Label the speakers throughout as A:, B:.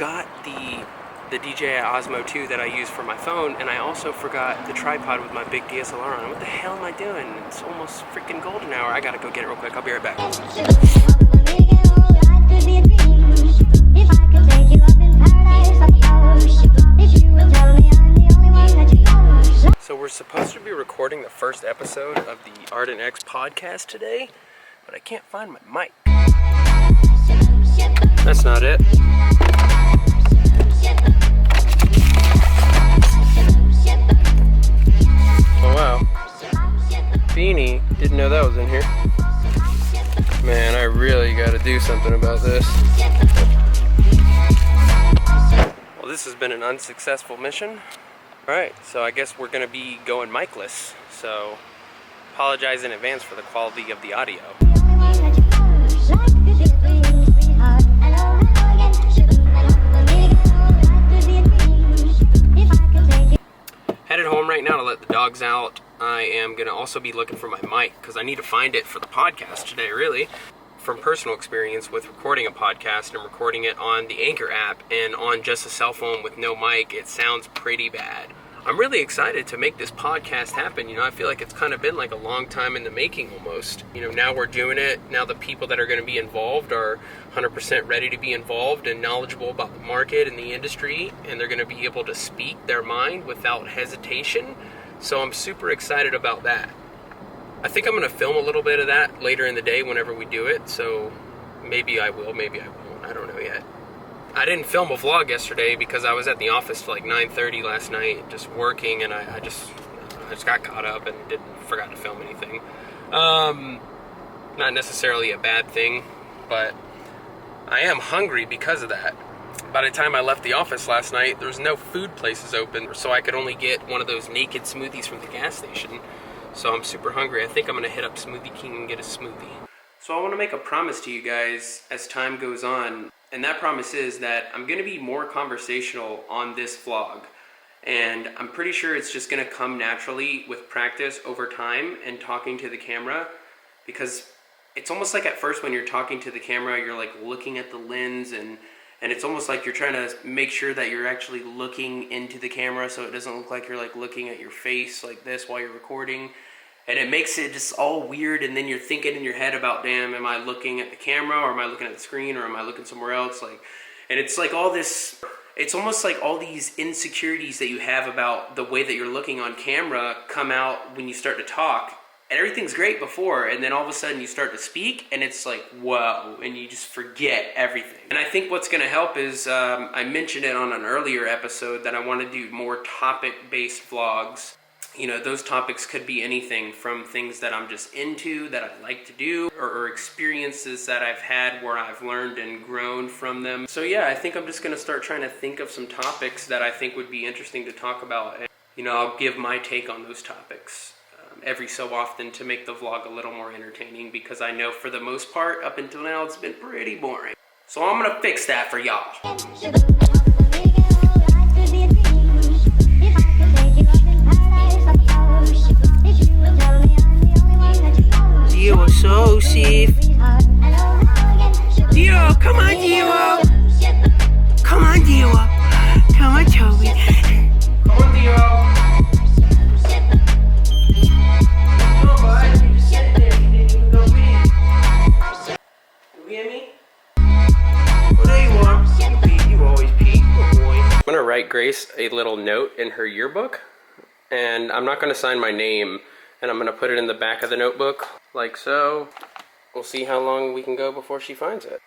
A: forgot the DJI Osmo 2 that I use for my phone, and I also forgot the tripod with my big DSLR on it. What the hell am I doing? It's almost freaking golden hour. I gotta go get it real quick. I'll be right back. So we're supposed to be recording the first episode of the ArdentX podcast today, but I can't find my mic. That's not it. Oh wow. Beanie, didn't know that was in here. Man, I really gotta do something about this. Well, this has been an unsuccessful mission. Alright, so I guess we're gonna be going micless, so apologize in advance for the quality of the audio. Headed home right now to let the dogs out. I am gonna also be looking for my mic because I need to find it for the podcast today, really. From personal experience with recording a podcast and recording it on the Anchor app and on just a cell phone with no mic, it sounds pretty bad. I'm really excited to make this podcast happen. You know, I feel like it's kind of been like a long time in the making almost. You know, now we're doing it. Now the people that are going to be involved are 100% ready to be involved and knowledgeable about the market and the industry, and they're going to be able to speak their mind without hesitation. So I'm super excited about that. I think I'm going to film a little bit of that later in the day whenever we do it. So maybe I will, maybe I won't. I don't know yet. I didn't film a vlog yesterday because I was at the office till like 9:30 last night just working, and I just got caught up and forgot to film anything. Not necessarily a bad thing, but I am hungry because of that. By the time I left the office last night, there was no food places open, so I could only get one of those naked smoothies from the gas station. So I'm super hungry. I think I'm gonna hit up Smoothie King and get a smoothie. So I want to make a promise to you guys as time goes on. And that promise is that I'm going to be more conversational on this vlog. And I'm pretty sure it's just going to come naturally with practice over time and talking to the camera. Because it's almost like at first when you're talking to the camera, you're like looking at the lens and it's almost like you're trying to make sure that you're actually looking into the camera so it doesn't look like you're like looking at your face like this while you're recording. And it makes it just all weird, and then you're thinking in your head about, damn, am I looking at the camera, or am I looking at the screen, or am I looking somewhere else? Like, and it's like all this, it's almost like all these insecurities that you have about the way that you're looking on camera come out when you start to talk. And everything's great before, and then all of a sudden you start to speak, and it's like, whoa, and you just forget everything. And I think what's gonna help is, I mentioned it on an earlier episode that I wanna do more topic-based vlogs. You know, those topics could be anything from things that I'm just into, that I like to do, or experiences that I've had where I've learned and grown from them. So yeah, I think I'm just going to start trying to think of some topics that I think would be interesting to talk about. And, you know, I'll give my take on those topics every so often to make the vlog a little more entertaining, because I know for the most part, up until now, it's been pretty boring. So I'm going to fix that for y'all. You are so safe. Dio, come on, Dio. Come on, Dio. Come on, Toby. Come on, Dio. Come on, bud. You just sitting there. You didn't even go pee. You hear me? Well, there you are. You pee. You always pee. Good boy. I'm going to write Grace a little note in her yearbook. And I'm not going to sign my name. And I'm going to put it in the back of the notebook, like so. We'll see how long we can go before she finds it.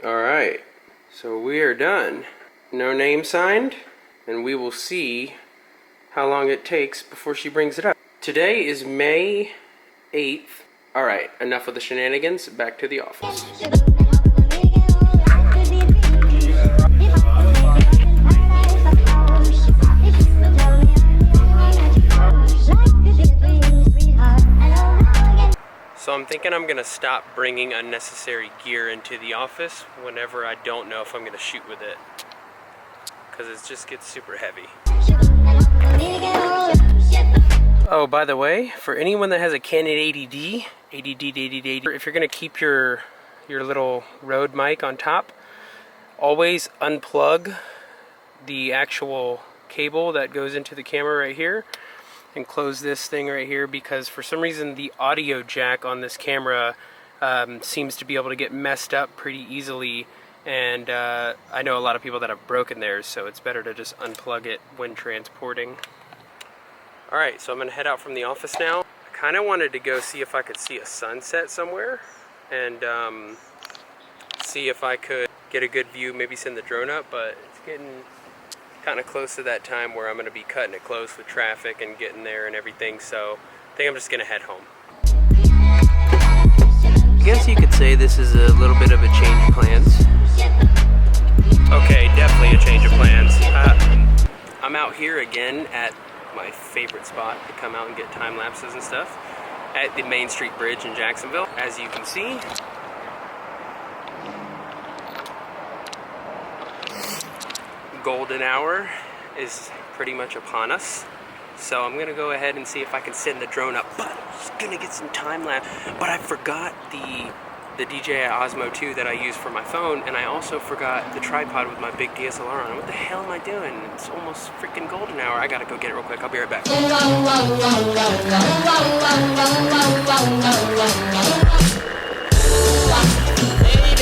A: Alright, so we are done. No name signed, and we will see how long it takes before she brings it up. Today is May 8th. Alright, enough of the shenanigans, back to the office. So I'm thinking I'm going to stop bringing unnecessary gear into the office whenever I don't know if I'm going to shoot with it, because it just gets super heavy. Oh, by the way, for anyone that has a Canon 80D, if you're going to keep your little Rode mic on top, Always unplug the actual cable that goes into the camera right here and close this thing right here, because for some reason the audio jack on this camera seems to be able to get messed up pretty easily, and I know a lot of people that have broken theirs, so it's better to just unplug it when transporting. Alright, so I'm going to head out from the office now. I kind of wanted to go see if I could see a sunset somewhere, and see if I could get a good view, maybe send the drone up, but it's getting kind of close to that time where I'm going to be cutting it close with traffic and getting there and everything, so I think I'm just going to head home. I guess you could say this is a little bit of a change of plans. Okay, definitely a change of plans. I'm out here again at my favorite spot to come out and get time lapses and stuff, at the Main Street Bridge in Jacksonville. As you can see, golden hour is pretty much upon us. So I'm gonna go ahead and see if I can send the drone up, but I'm just gonna get some time lapse. But I forgot the DJI Osmo 2 that I use for my phone, and I also forgot the tripod with my big DSLR on it. What the hell am I doing? It's almost freaking golden hour. I gotta go get it real quick. I'll be right back. Baby,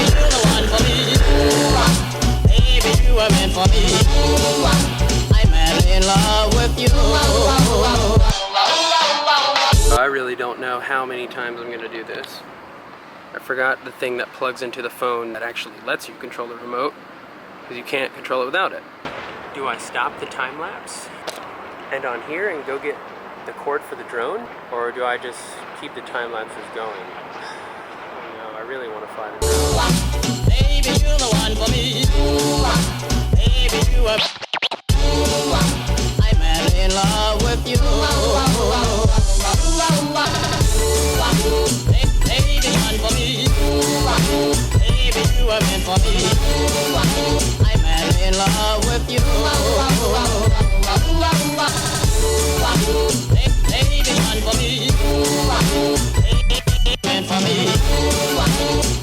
A: you're the one for me. Baby, you are meant for me. I'm madly in love with you. I really don't know how many times I'm gonna do this. I forgot the thing that plugs into the phone that actually lets you control the remote, because you can't control it without it. Do I stop the time lapse and on here and go get the cord for the drone, or do I just keep the time lapses going? I really want to fly the drone. Baby, you're the one for me. Baby, you are. I'm madly in love with you. Baby, one for me. Baby, you are meant for me. I'm madly in love with you. Baby, one for me. Meant for me.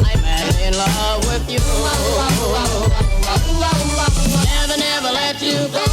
A: I'm madly in love with you. Never, never let you go.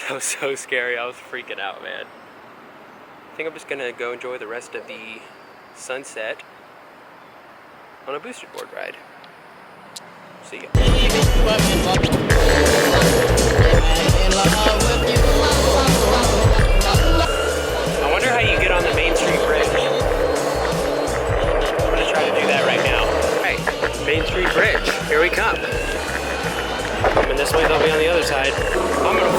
A: That was so scary. I was freaking out, man. I think I'm just gonna go enjoy the rest of the sunset on a booster board ride. See ya. I wonder how you get on the Main Street Bridge. I'm gonna try to do that right now. Right, Main Street Bridge. Here we come. Coming this way, they'll be on the other side. I'm gonna